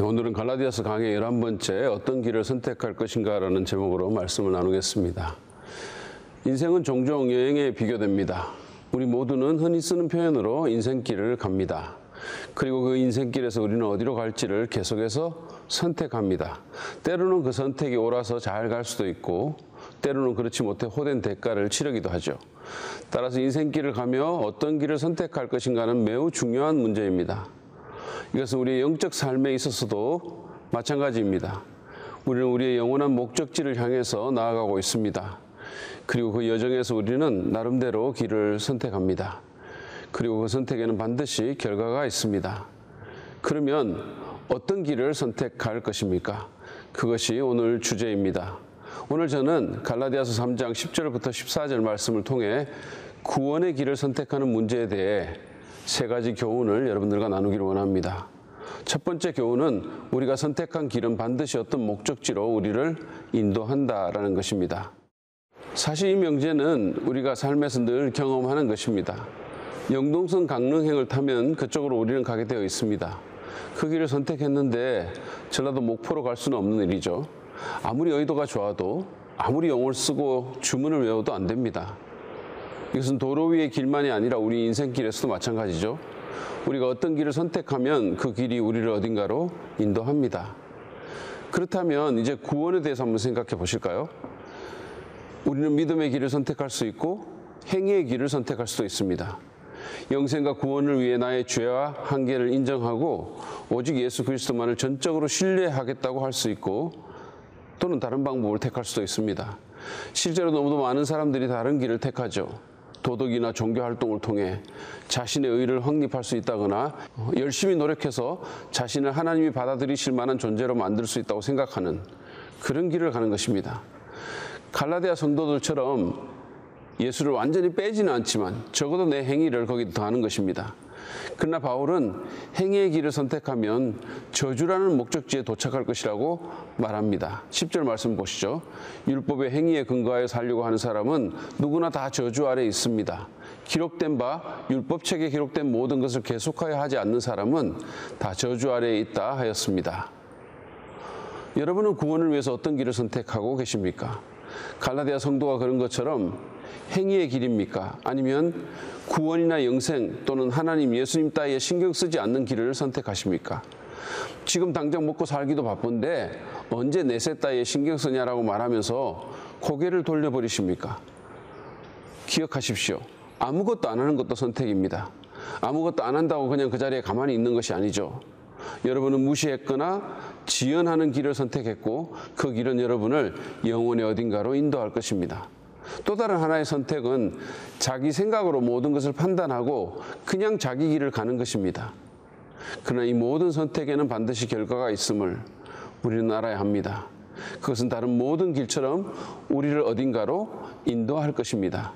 오늘은 갈라디아서 강의 11번째 어떤 길을 선택할 것인가라는 제목으로 말씀을 나누겠습니다. 인생은 종종 여행에 비교됩니다. 우리 모두는 흔히 쓰는 표현으로 인생길을 갑니다. 그리고 그 인생길에서 우리는 어디로 갈지를 계속해서 선택합니다. 때로는 그 선택이 옳아서 잘 갈 수도 있고 때로는 그렇지 못해 호된 대가를 치르기도 하죠. 따라서 인생길을 가며 어떤 길을 선택할 것인가는 매우 중요한 문제입니다. 이것은 우리의 영적 삶에 있어서도 마찬가지입니다. 우리는 우리의 영원한 목적지를 향해서 나아가고 있습니다. 그리고 그 여정에서 우리는 나름대로 길을 선택합니다. 그리고 그 선택에는 반드시 결과가 있습니다. 그러면 어떤 길을 선택할 것입니까? 그것이 오늘 주제입니다. 오늘 저는 갈라디아서 3장 10절부터 14절 말씀을 통해 구원의 길을 선택하는 문제에 대해 세 가지 교훈을 여러분들과 나누기를 원합니다. 첫 번째 교훈은 우리가 선택한 길은 반드시 어떤 목적지로 우리를 인도한다라는 것입니다. 사실 이 명제는 우리가 삶에서 늘 경험하는 것입니다. 영동선 강릉행을 타면 그쪽으로 우리는 가게 되어 있습니다. 그 길을 선택했는데 전라도 목포로 갈 수는 없는 일이죠. 아무리 의도가 좋아도 아무리 영어를 쓰고 주문을 외워도 안 됩니다. 이것은 도로 위의 길만이 아니라 우리 인생길에서도 마찬가지죠. 우리가 어떤 길을 선택하면 그 길이 우리를 어딘가로 인도합니다. 그렇다면 이제 구원에 대해서 한번 생각해 보실까요? 우리는 믿음의 길을 선택할 수 있고 행위의 길을 선택할 수도 있습니다. 영생과 구원을 위해 나의 죄와 한계를 인정하고 오직 예수 그리스도만을 전적으로 신뢰하겠다고 할 수 있고 또는 다른 방법을 택할 수도 있습니다. 실제로 너무도 많은 사람들이 다른 길을 택하죠. 도덕이나 종교 활동을 통해 자신의 의를 확립할 수 있다거나 열심히 노력해서 자신을 하나님이 받아들이실 만한 존재로 만들 수 있다고 생각하는 그런 길을 가는 것입니다. 갈라디아 성도들처럼 예수를 완전히 빼지는 않지만 적어도 내 행위를 거기에 더하는 것입니다. 그러나 바울은 행위의 길을 선택하면 저주라는 목적지에 도착할 것이라고 말합니다. 10절 말씀 보시죠. 율법의 행위에 근거하여 살려고 하는 사람은 누구나 다 저주 아래에 있습니다. 기록된 바 율법책에 기록된 모든 것을 계속하여 하지 않는 사람은 다 저주 아래에 있다 하였습니다. 여러분은 구원을 위해서 어떤 길을 선택하고 계십니까? 갈라디아 성도가 그런 것처럼 행위의 길입니까? 아니면 구원이나 영생 또는 하나님, 예수님 따위에 신경 쓰지 않는 길을 선택하십니까? 지금 당장 먹고 살기도 바쁜데 언제 내세 따위에 신경 쓰냐라고 말하면서 고개를 돌려버리십니까? 기억하십시오. 아무것도 안 하는 것도 선택입니다. 아무것도 안 한다고 그냥 그 자리에 가만히 있는 것이 아니죠. 여러분은 무시했거나 지연하는 길을 선택했고 그 길은 여러분을 영혼의 어딘가로 인도할 것입니다. 또 다른 하나의 선택은 자기 생각으로 모든 것을 판단하고 그냥 자기 길을 가는 것입니다. 그러나 이 모든 선택에는 반드시 결과가 있음을 우리는 알아야 합니다. 그것은 다른 모든 길처럼 우리를 어딘가로 인도할 것입니다.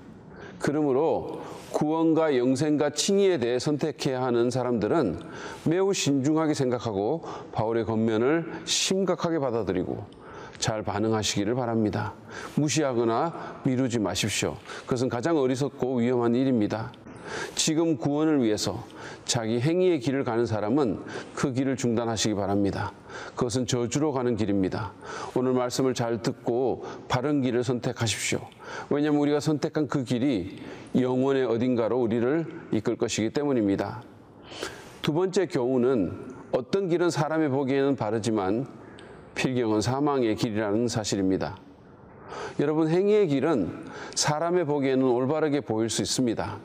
그러므로 구원과 영생과 칭의에 대해 선택해야 하는 사람들은 매우 신중하게 생각하고 바울의 권면을 심각하게 받아들이고 잘 반응하시기를 바랍니다. 무시하거나 미루지 마십시오. 그것은 가장 어리석고 위험한 일입니다. 지금 구원을 위해서 자기 행위의 길을 가는 사람은 그 길을 중단하시기 바랍니다. 그것은 저주로 가는 길입니다. 오늘 말씀을 잘 듣고 바른 길을 선택하십시오. 왜냐하면 우리가 선택한 그 길이 영혼의 어딘가로 우리를 이끌 것이기 때문입니다. 두 번째 교훈은 어떤 길은 사람의 보기에는 바르지만 필경은 사망의 길이라는 사실입니다. 여러분, 행위의 길은 사람의 보기에는 올바르게 보일 수 있습니다.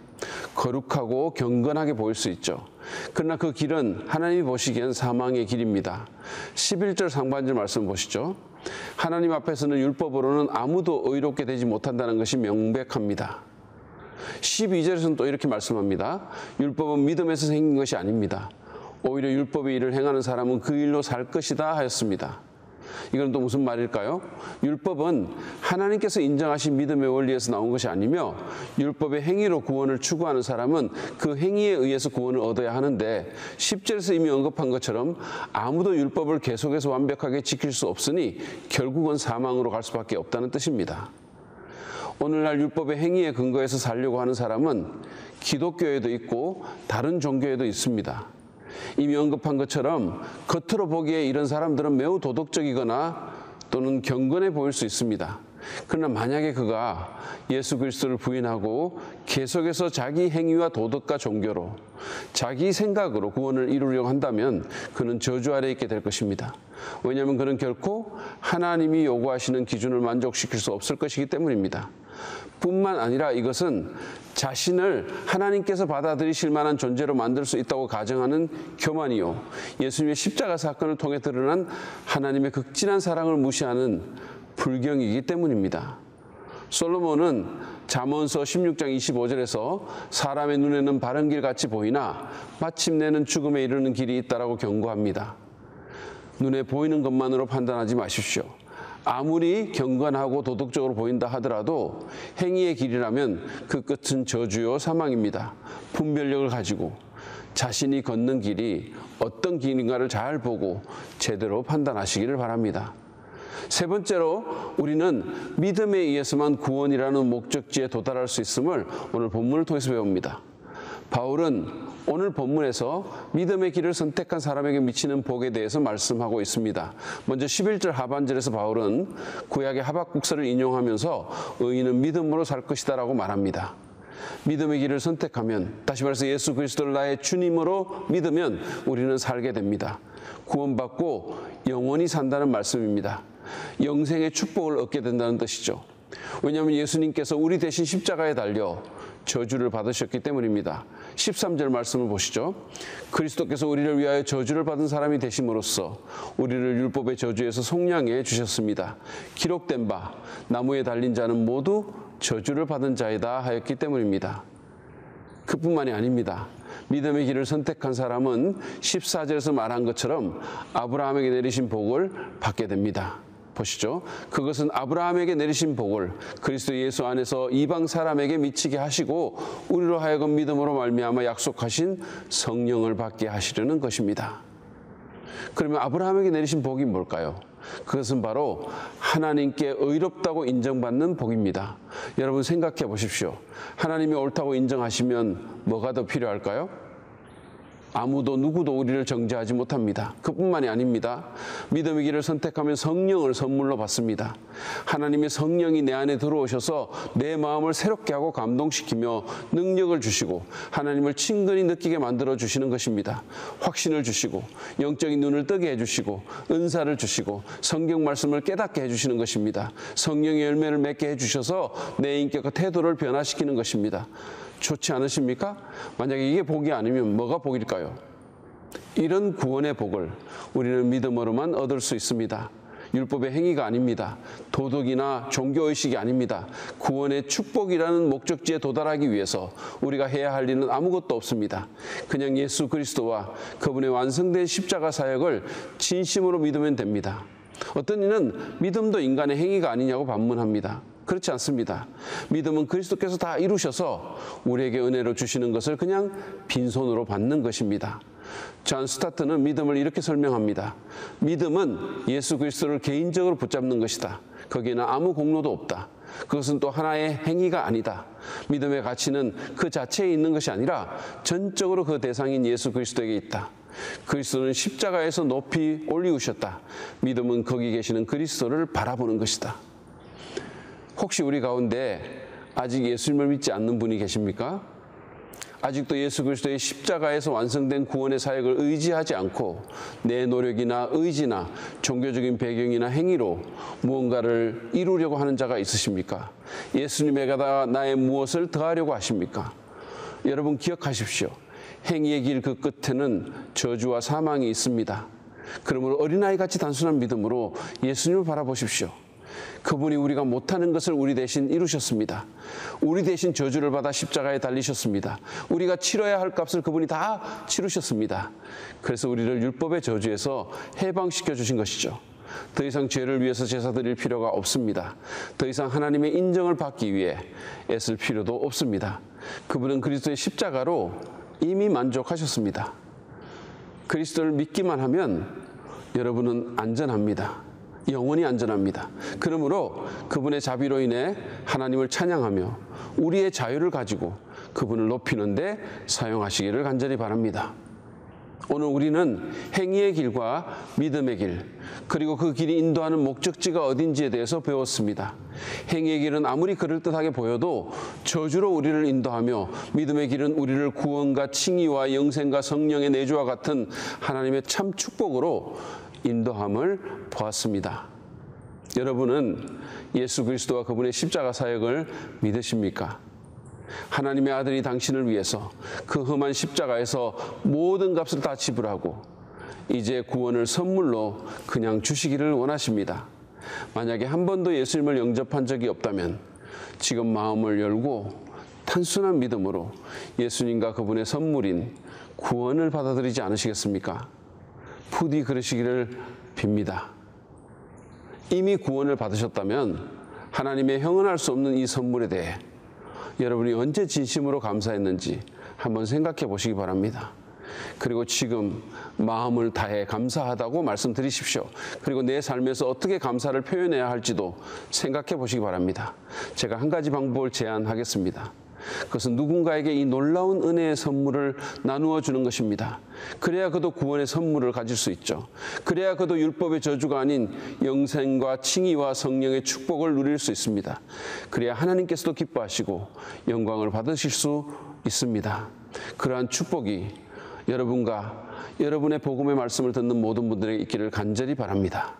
거룩하고 경건하게 보일 수 있죠. 그러나 그 길은 하나님이 보시기엔 사망의 길입니다. 11절 상반절 말씀 보시죠. 하나님 앞에서는 율법으로는 아무도 의롭게 되지 못한다는 것이 명백합니다. 12절에서는 또 이렇게 말씀합니다. 율법은 믿음에서 생긴 것이 아닙니다. 오히려 율법의 일을 행하는 사람은 그 일로 살 것이다 하였습니다. 이건 또 무슨 말일까요? 율법은 하나님께서 인정하신 믿음의 원리에서 나온 것이 아니며 율법의 행위로 구원을 추구하는 사람은 그 행위에 의해서 구원을 얻어야 하는데 10절에서 이미 언급한 것처럼 아무도 율법을 계속해서 완벽하게 지킬 수 없으니 결국은 사망으로 갈 수밖에 없다는 뜻입니다. 오늘날 율법의 행위에 근거해서 살려고 하는 사람은 기독교에도 있고 다른 종교에도 있습니다. 이미 언급한 것처럼 겉으로 보기에 이런 사람들은 매우 도덕적이거나 또는 경건해 보일 수 있습니다. 그러나 만약에 그가 예수 그리스도를 부인하고 계속해서 자기 행위와 도덕과 종교로 자기 생각으로 구원을 이루려고 한다면 그는 저주 아래에 있게 될 것입니다. 왜냐하면 그는 결코 하나님이 요구하시는 기준을 만족시킬 수 없을 것이기 때문입니다. 뿐만 아니라 이것은 자신을 하나님께서 받아들이실 만한 존재로 만들 수 있다고 가정하는 교만이요, 예수님의 십자가 사건을 통해 드러난 하나님의 극진한 사랑을 무시하는 불경이기 때문입니다. 솔로몬은 잠언서 16장 25절에서 사람의 눈에는 바른 길 같이 보이나 마침내는 죽음에 이르는 길이 있다라고 경고합니다. 눈에 보이는 것만으로 판단하지 마십시오. 아무리 경건하고 도덕적으로 보인다 하더라도 행위의 길이라면 그 끝은 저주요 사망입니다. 분별력을 가지고 자신이 걷는 길이 어떤 길인가를 잘 보고 제대로 판단하시기를 바랍니다. 세 번째로 우리는 믿음에 의해서만 구원이라는 목적지에 도달할 수 있음을 오늘 본문을 통해서 배웁니다. 바울은 오늘 본문에서 믿음의 길을 선택한 사람에게 미치는 복에 대해서 말씀하고 있습니다. 먼저 11절 하반절에서 바울은 구약의 하박국서를 인용하면서 의인은 믿음으로 살 것이다 라고 말합니다. 믿음의 길을 선택하면, 다시 말해서 예수 그리스도를 나의 주님으로 믿으면 우리는 살게 됩니다. 구원받고 영원히 산다는 말씀입니다. 영생의 축복을 얻게 된다는 뜻이죠. 왜냐하면 예수님께서 우리 대신 십자가에 달려 저주를 받으셨기 때문입니다. 13절 말씀을 보시죠. 그리스도께서 우리를 위하여 저주를 받은 사람이 되심으로써 우리를 율법의 저주에서 속량해 주셨습니다. 기록된 바 나무에 달린 자는 모두 저주를 받은 자이다 하였기 때문입니다. 그뿐만이 아닙니다. 믿음의 길을 선택한 사람은 14절에서 말한 것처럼 아브라함에게 내리신 복을 받게 됩니다. 보시죠. 그것은 아브라함에게 내리신 복을 그리스도 예수 안에서 이방 사람에게 미치게 하시고 우리로 하여금 믿음으로 말미암아 약속하신 성령을 받게 하시려는 것입니다. 그러면 아브라함에게 내리신 복이 뭘까요? 그것은 바로 하나님께 의롭다고 인정받는 복입니다. 여러분 생각해 보십시오. 하나님이 옳다고 인정하시면 뭐가 더 필요할까요? 아무도 누구도 우리를 정죄하지 못합니다. 그뿐만이 아닙니다. 믿음의 길을 선택하면 성령을 선물로 받습니다. 하나님의 성령이 내 안에 들어오셔서 내 마음을 새롭게 하고 감동시키며 능력을 주시고 하나님을 친근히 느끼게 만들어 주시는 것입니다. 확신을 주시고 영적인 눈을 뜨게 해주시고 은사를 주시고 성경 말씀을 깨닫게 해주시는 것입니다. 성령의 열매를 맺게 해주셔서 내 인격과 태도를 변화시키는 것입니다. 좋지 않으십니까? 만약에 이게 복이 아니면 뭐가 복일까요? 이런 구원의 복을 우리는 믿음으로만 얻을 수 있습니다. 율법의 행위가 아닙니다. 도덕이나 종교의식이 아닙니다. 구원의 축복이라는 목적지에 도달하기 위해서 우리가 해야 할 일은 아무것도 없습니다. 그냥 예수 그리스도와 그분의 완성된 십자가 사역을 진심으로 믿으면 됩니다. 어떤 이는 믿음도 인간의 행위가 아니냐고 반문합니다. 그렇지 않습니다. 믿음은 그리스도께서 다 이루셔서 우리에게 은혜로 주시는 것을 그냥 빈손으로 받는 것입니다. 존 스타트는 믿음을 이렇게 설명합니다. 믿음은 예수 그리스도를 개인적으로 붙잡는 것이다. 거기에는 아무 공로도 없다. 그것은 또 하나의 행위가 아니다. 믿음의 가치는 그 자체에 있는 것이 아니라 전적으로 그 대상인 예수 그리스도에게 있다. 그리스도는 십자가에서 높이 올리우셨다. 믿음은 거기 계시는 그리스도를 바라보는 것이다. 혹시 우리 가운데 아직 예수님을 믿지 않는 분이 계십니까? 아직도 예수 그리스도의 십자가에서 완성된 구원의 사역을 의지하지 않고 내 노력이나 의지나 종교적인 배경이나 행위로 무언가를 이루려고 하는 자가 있으십니까? 예수님에게다 나의 무엇을 더하려고 하십니까? 여러분 기억하십시오. 행위의 길 그 끝에는 저주와 사망이 있습니다. 그러므로 어린아이같이 단순한 믿음으로 예수님을 바라보십시오. 그분이 우리가 못하는 것을 우리 대신 이루셨습니다. 우리 대신 저주를 받아 십자가에 달리셨습니다. 우리가 치러야 할 값을 그분이 다 치르셨습니다. 그래서 우리를 율법의 저주에서 해방시켜 주신 것이죠. 더 이상 죄를 위해서 제사 드릴 필요가 없습니다. 더 이상 하나님의 인정을 받기 위해 애쓸 필요도 없습니다. 그분은 그리스도의 십자가로 이미 만족하셨습니다. 그리스도를 믿기만 하면 여러분은 안전합니다. 영원히 안전합니다. 그러므로 그분의 자비로 인해 하나님을 찬양하며 우리의 자유를 가지고 그분을 높이는 데 사용하시기를 간절히 바랍니다. 오늘 우리는 행위의 길과 믿음의 길, 그리고 그 길이 인도하는 목적지가 어딘지에 대해서 배웠습니다. 행위의 길은 아무리 그럴듯하게 보여도 저주로 우리를 인도하며, 믿음의 길은 우리를 구원과 칭의와 영생과 성령의 내주와 같은 하나님의 참 축복으로 인도함을 보았습니다. 여러분은 예수 그리스도와 그분의 십자가 사역을 믿으십니까? 하나님의 아들이 당신을 위해서 그 험한 십자가에서 모든 값을 다 지불하고 이제 구원을 선물로 그냥 주시기를 원하십니다. 만약에 한 번도 예수님을 영접한 적이 없다면 지금 마음을 열고 단순한 믿음으로 예수님과 그분의 선물인 구원을 받아들이지 않으시겠습니까? 부디 그러시기를 빕니다. 이미 구원을 받으셨다면 하나님의 형언할 수 없는 이 선물에 대해 여러분이 언제 진심으로 감사했는지 한번 생각해 보시기 바랍니다. 그리고 지금 마음을 다해 감사하다고 말씀드리십시오. 그리고 내 삶에서 어떻게 감사를 표현해야 할지도 생각해 보시기 바랍니다. 제가 한 가지 방법을 제안하겠습니다. 그것은 누군가에게 이 놀라운 은혜의 선물을 나누어 주는 것입니다. 그래야 그도 구원의 선물을 가질 수 있죠. 그래야 그도 율법의 저주가 아닌 영생과 칭의와 성령의 축복을 누릴 수 있습니다. 그래야 하나님께서도 기뻐하시고 영광을 받으실 수 있습니다. 그러한 축복이 여러분과 여러분의 복음의 말씀을 듣는 모든 분들에게 있기를 간절히 바랍니다.